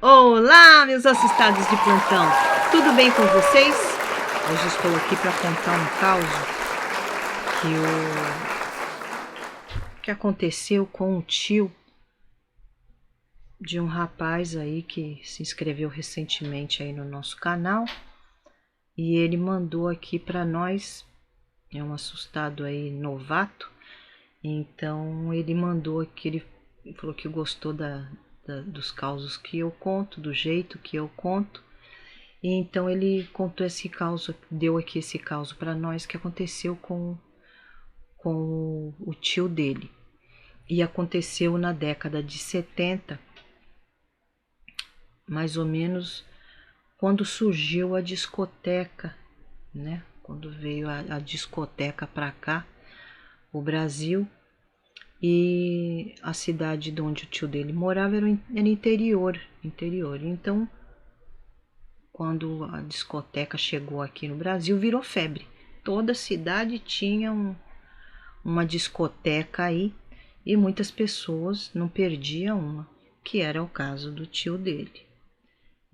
Olá, meus assustados de plantão! Tudo bem com vocês? Hoje estou aqui para contar um caos que aconteceu com um tio de um rapaz aí que se inscreveu recentemente aí no nosso canal, e ele mandou aqui para nós. É um assustado aí novato, então ele mandou aqui, ele falou que gostou dos causos que eu conto, do jeito que eu conto. E então ele contou esse caos, deu aqui esse caos para nós que aconteceu com o tio dele. E aconteceu na década de 70, mais ou menos, quando surgiu a discoteca, né? Quando veio a discoteca para cá, o Brasil. E a cidade de onde o tio dele morava era interior. Então, quando a discoteca chegou aqui no Brasil, virou febre. Toda cidade tinha uma discoteca aí, e muitas pessoas não perdiam uma, que era o caso do tio dele.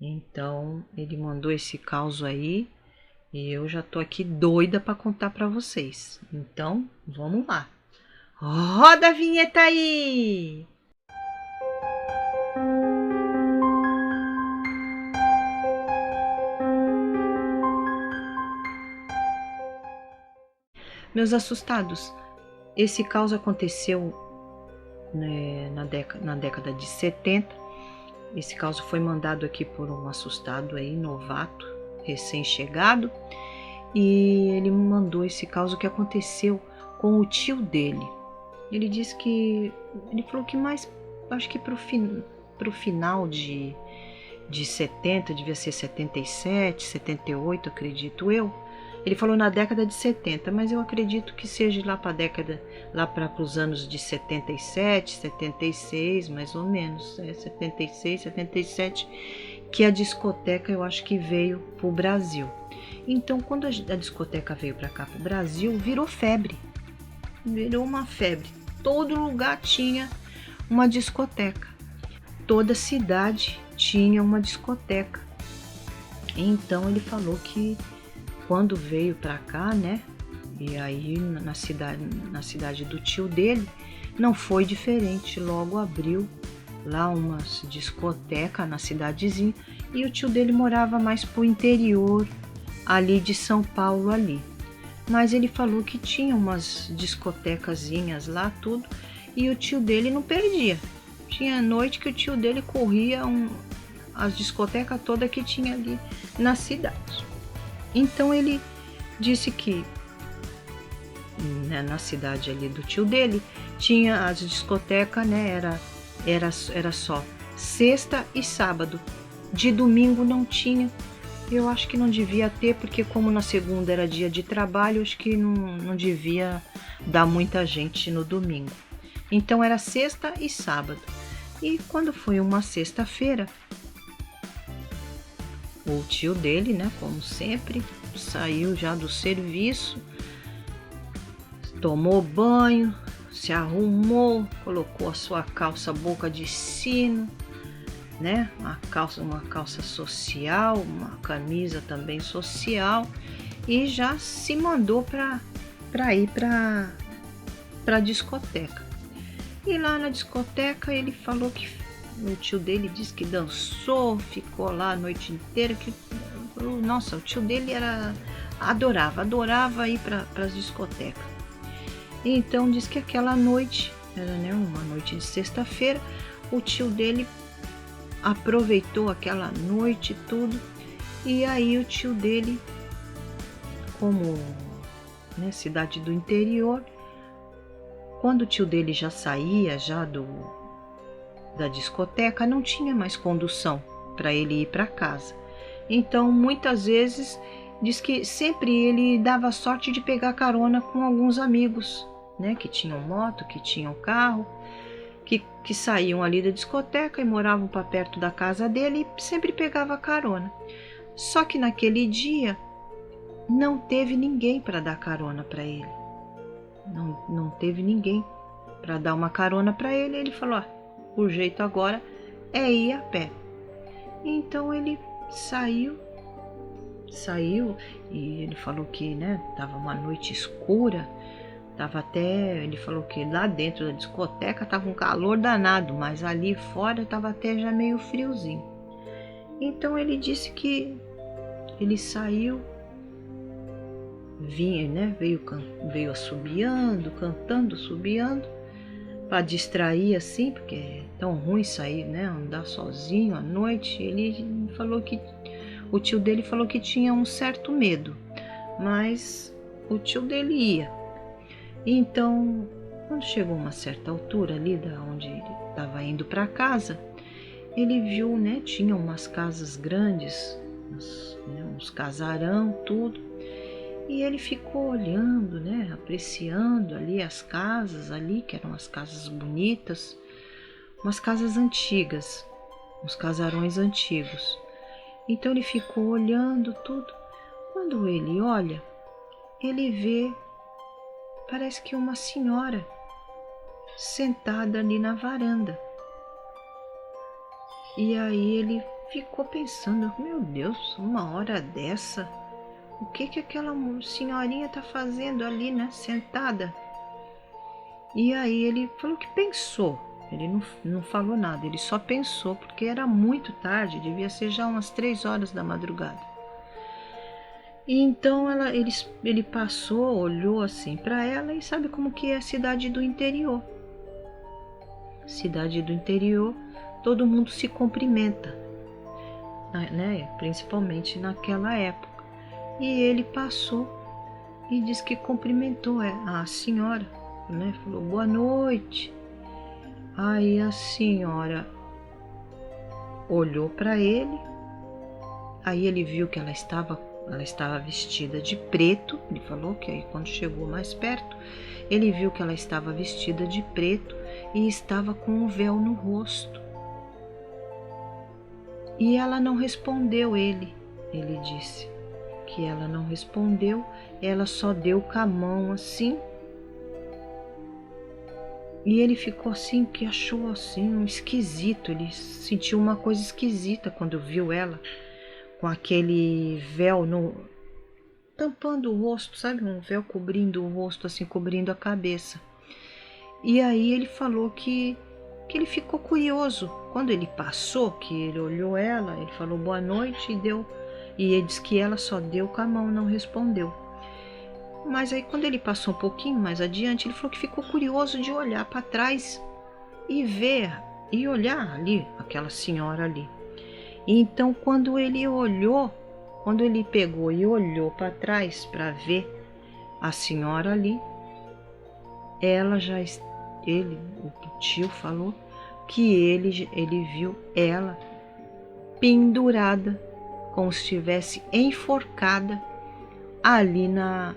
Então, ele mandou esse caos aí, e eu já tô aqui doida para contar para vocês. Então, vamos lá. Roda a vinheta aí! Meus assustados, esse caos aconteceu, né, na década de 70. Esse caos foi mandado aqui por um assustado aí, novato, recém-chegado. E ele me mandou esse caos que aconteceu com o tio dele. Ele disse que, ele falou que mais, acho que pro final de 70, devia ser 77, 78, acredito eu. Ele falou na década de 70, mas eu acredito que seja lá para a década, lá para os anos de 77, 76, mais ou menos, 76, 77, que a discoteca eu acho que veio para o Brasil. Então, quando a discoteca veio para cá, para o Brasil, virou febre. Virou uma febre. Todo lugar tinha uma discoteca. Toda cidade tinha uma discoteca. Então, ele falou que quando veio para cá, né? E aí na cidade do tio dele, não foi diferente. Logo abriu lá uma discoteca na cidadezinha, e o tio dele morava mais pro interior ali de São Paulo ali. Mas ele falou que tinha umas discotecazinhas lá, tudo, e o tio dele não perdia. Tinha noite que o tio dele corria as discotecas todas que tinha ali na cidade. Então ele disse que, né, na cidade ali do tio dele tinha as discotecas, né, era só sexta e sábado. De domingo não tinha. Eu acho que não devia ter, porque como na segunda era dia de trabalho, acho que não devia dar muita gente no domingo. Então era sexta e sábado. E quando foi uma sexta-feira, o tio dele, né, como sempre, saiu já do serviço, tomou banho, se arrumou, colocou a sua calça boca de sino, né, uma calça social, uma camisa também social, e já se mandou para ir para a discoteca. E lá na discoteca ele falou que o tio dele disse que dançou, ficou lá a noite inteira, que nossa, o tio dele adorava ir para as discotecas. Então diz que aquela noite, era, né, uma noite de sexta-feira, o tio dele aproveitou aquela noite tudo, e aí o tio dele, como, né, cidade do interior, quando o tio dele já saía já da discoteca, não tinha mais condução para ele ir para casa. Então muitas vezes diz que sempre ele dava sorte de pegar carona com alguns amigos, né, que tinham moto, que tinham carro, que saíam ali da discoteca e moravam para perto da casa dele, e sempre pegava carona. Só que naquele dia não teve ninguém para dar carona para ele. Não teve ninguém para dar uma carona para ele. Ele falou: o jeito agora é ir a pé. Então ele saiu e ele falou que, né, tava uma noite escura, ele falou que lá dentro da discoteca tava um calor danado, mas ali fora tava até já meio friozinho. Então ele disse que ele saiu, veio assobiando, cantando, assobiando, para distrair assim, porque é tão ruim sair, né, andar sozinho à noite. Ele falou que o tio dele falou que tinha um certo medo, mas o tio dele ia. Então, quando chegou uma certa altura ali da onde ele estava indo para casa, ele viu, né, tinha umas casas grandes, uns casarão, tudo. E ele ficou olhando, né, apreciando ali as casas ali, que eram as casas bonitas, umas casas antigas, uns casarões antigos. Então ele ficou olhando tudo. Quando ele olha, ele vê, parece que uma senhora sentada ali na varanda. E aí ele ficou pensando, meu Deus, uma hora dessa, o que aquela senhorinha tá fazendo ali, né, sentada? E aí ele falou que pensou, ele não falou nada, ele só pensou, porque era muito tarde, devia ser já umas 3 horas da madrugada. E então ele passou, olhou assim para ela, e sabe como que é a cidade do interior. Cidade do interior, todo mundo se cumprimenta, né, principalmente naquela época. E ele passou e disse que cumprimentou a senhora, né? Falou boa noite. Aí a senhora olhou para ele, aí ele viu que ela estava vestida de preto. Ele falou que aí quando chegou mais perto, ele viu que ela estava vestida de preto e estava com um véu no rosto. E ela não respondeu ele disse que ela não respondeu, ela só deu com a mão assim. E ele ficou assim, que achou assim um esquisito, ele sentiu uma coisa esquisita quando viu ela com aquele véu tampando o rosto, sabe, um véu cobrindo o rosto, assim, cobrindo a cabeça. E aí ele falou que ele ficou curioso. Quando ele passou, que ele olhou ela, ele falou boa noite e ele disse que ela só deu com a mão, não respondeu. Mas aí quando ele passou um pouquinho mais adiante, ele falou que ficou curioso de olhar para trás e ver, e olhar ali, aquela senhora ali. E então quando ele pegou e olhou para trás para ver a senhora ali, o tio falou que ele viu ela pendurada, como se estivesse enforcada ali na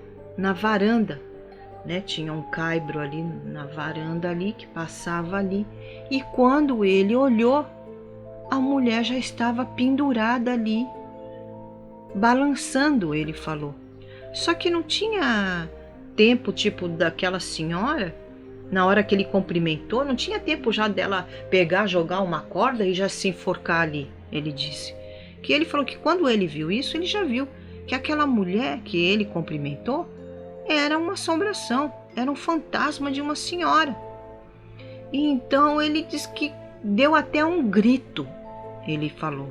varanda, né? Tinha um caibro ali na varanda ali que passava ali, e quando ele olhou, a mulher já estava pendurada ali, balançando, ele falou. Só que não tinha tempo, tipo daquela senhora, na hora que ele cumprimentou, não tinha tempo já dela pegar, jogar uma corda e já se enforcar ali. Ele disse que ele falou que quando ele viu isso, ele já viu que aquela mulher que ele cumprimentou era uma assombração, era um fantasma de uma senhora. E então ele disse que deu até um grito, ele falou,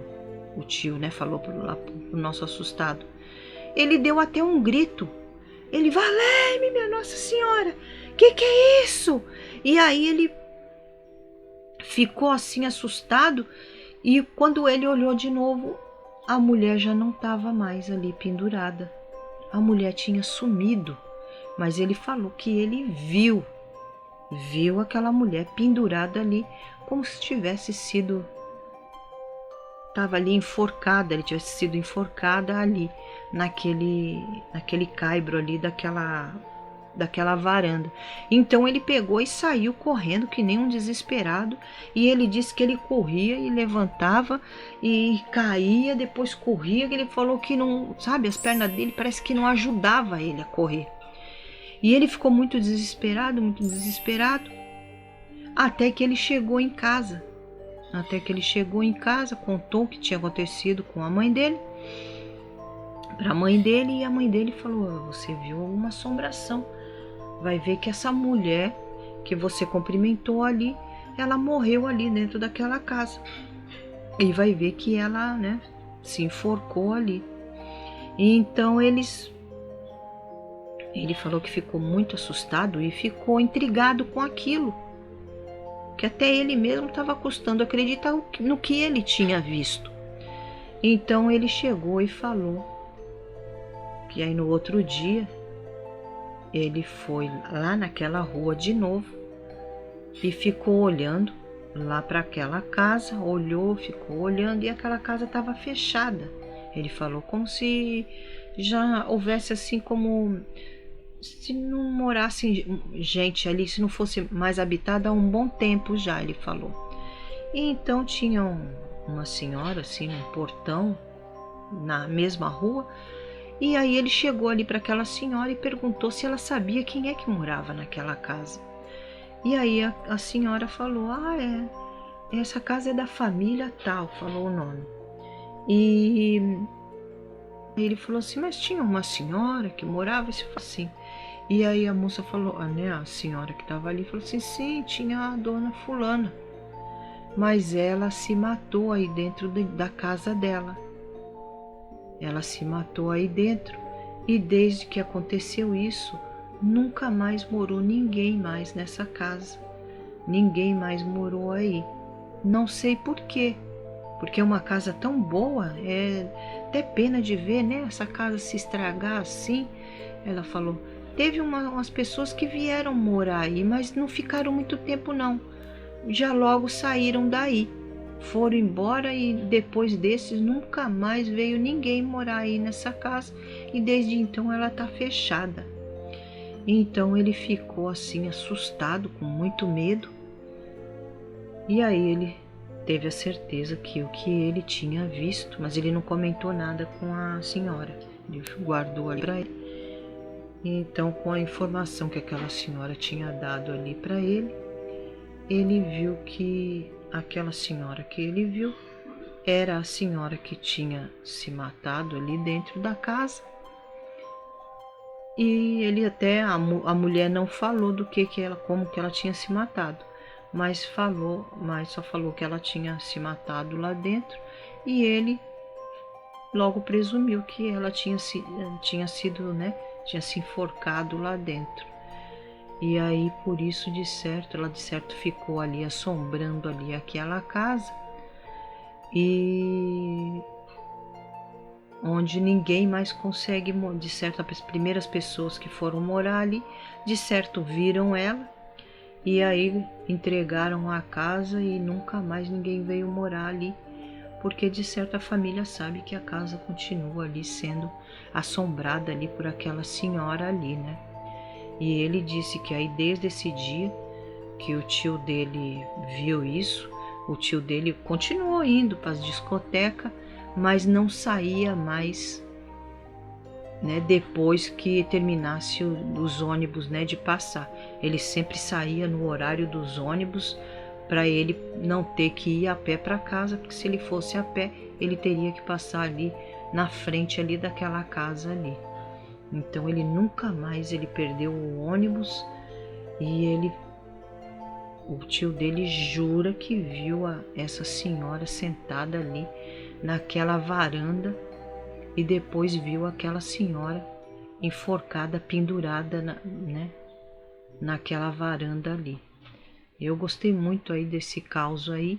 o tio, né, falou pro nosso assustado. Ele deu até um grito. Ele, valei-me, minha Nossa Senhora, que é isso? E aí ele ficou assim assustado, e quando ele olhou de novo, a mulher já não estava mais ali pendurada. A mulher tinha sumido, mas ele falou que ele viu aquela mulher pendurada ali, como se tivesse sido, estava ali enforcada, ele tivesse sido enforcada ali, naquele caibro ali daquela varanda. Então ele pegou e saiu correndo que nem um desesperado, e ele disse que ele corria e levantava e caía, depois corria, que ele falou que não, sabe, as pernas dele parece que não ajudava ele a correr. E ele ficou muito desesperado, até que ele chegou em casa. Até que ele chegou em casa, contou o que tinha acontecido com a mãe dele, para a mãe dele, e a mãe dele falou: você viu uma assombração, vai ver que essa mulher que você cumprimentou ali, ela morreu ali dentro daquela casa, e vai ver que ela, né, se enforcou ali. E então ele falou que ficou muito assustado e ficou intrigado com aquilo, que até ele mesmo estava custando acreditar no que ele tinha visto. Então ele chegou e falou que aí no outro dia ele foi lá naquela rua de novo e ficou olhando lá para aquela casa, olhou, ficou olhando, e aquela casa estava fechada. Ele falou como se já houvesse assim, como se não morasse gente ali, se não fosse mais habitada há um bom tempo já, ele falou. E então tinha uma senhora assim num portão na mesma rua, e aí ele chegou ali para aquela senhora e perguntou se ela sabia quem é que morava naquela casa. E aí a senhora falou: essa casa é da família tal, falou o nome. E ele falou assim: mas tinha uma senhora que morava assim. E aí a moça falou, né, a senhora que estava ali falou assim: sim, tinha a dona fulana, mas ela se matou aí dentro da casa dela. Ela se matou aí dentro, e desde que aconteceu isso, nunca mais morou ninguém mais nessa casa. Ninguém mais morou aí. Não sei por quê, porque é uma casa tão boa, é até pena de ver, né, essa casa se estragar assim. Ela falou: teve umas pessoas que vieram morar aí, mas não ficaram muito tempo não. Já logo saíram daí, foram embora, e depois desses nunca mais veio ninguém morar aí nessa casa, e desde então ela está fechada. Então ele ficou assim assustado, com muito medo, e aí ele teve a certeza que o que ele tinha visto, mas ele não comentou nada com a senhora, ele guardou ali para ele. Então, com a informação que aquela senhora tinha dado ali para ele, ele viu que aquela senhora que ele viu era a senhora que tinha se matado ali dentro da casa. E ele até, a mulher não falou do que ela, como que ela tinha se matado, mas só falou que ela tinha se matado lá dentro, e ele logo presumiu que ela tinha sido, né, tinha se enforcado lá dentro. E aí, por isso, ela de certo ficou ali assombrando ali aquela casa, e onde ninguém mais consegue, de certo, as primeiras pessoas que foram morar ali, de certo viram ela, e aí entregaram a casa e nunca mais ninguém veio morar ali, porque de certo a família sabe que a casa continua ali sendo assombrada ali por aquela senhora ali, né? E ele disse que aí desde esse dia que o tio dele viu isso, o tio dele continuou indo para as discotecas, mas não saía mais, né, depois que terminasse os ônibus, né, de passar. Ele sempre saía no horário dos ônibus, para ele não ter que ir a pé para casa, porque se ele fosse a pé, ele teria que passar ali na frente ali daquela casa ali. Então ele nunca mais, ele perdeu o ônibus, e o tio dele jura que viu essa senhora sentada ali naquela varanda, e depois viu aquela senhora enforcada, pendurada né, naquela varanda ali. Eu gostei muito aí desse caso aí,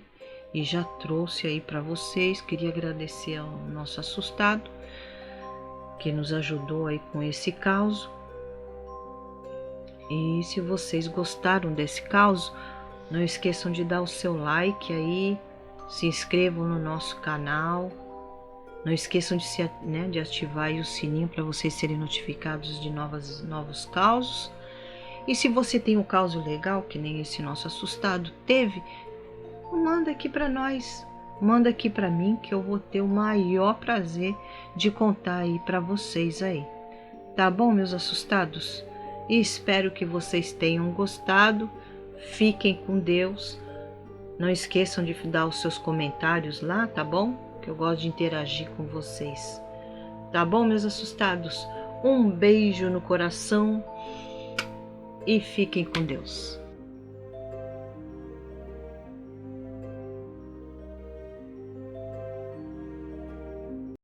e já trouxe aí para vocês. Queria agradecer ao nosso assustado que nos ajudou aí com esse caso. E se vocês gostaram desse caso, não esqueçam de dar o seu like aí, se inscrevam no nosso canal, não esqueçam de ativar aí o sininho para vocês serem notificados de novos causos. E se você tem um caso legal, que nem esse nosso assustado teve, manda aqui para nós, manda aqui para mim, que eu vou ter o maior prazer de contar aí para vocês aí. Tá bom, meus assustados? E espero que vocês tenham gostado. Fiquem com Deus. Não esqueçam de dar os seus comentários lá, tá bom? Que eu gosto de interagir com vocês. Tá bom, meus assustados? Um beijo no coração e fiquem com Deus.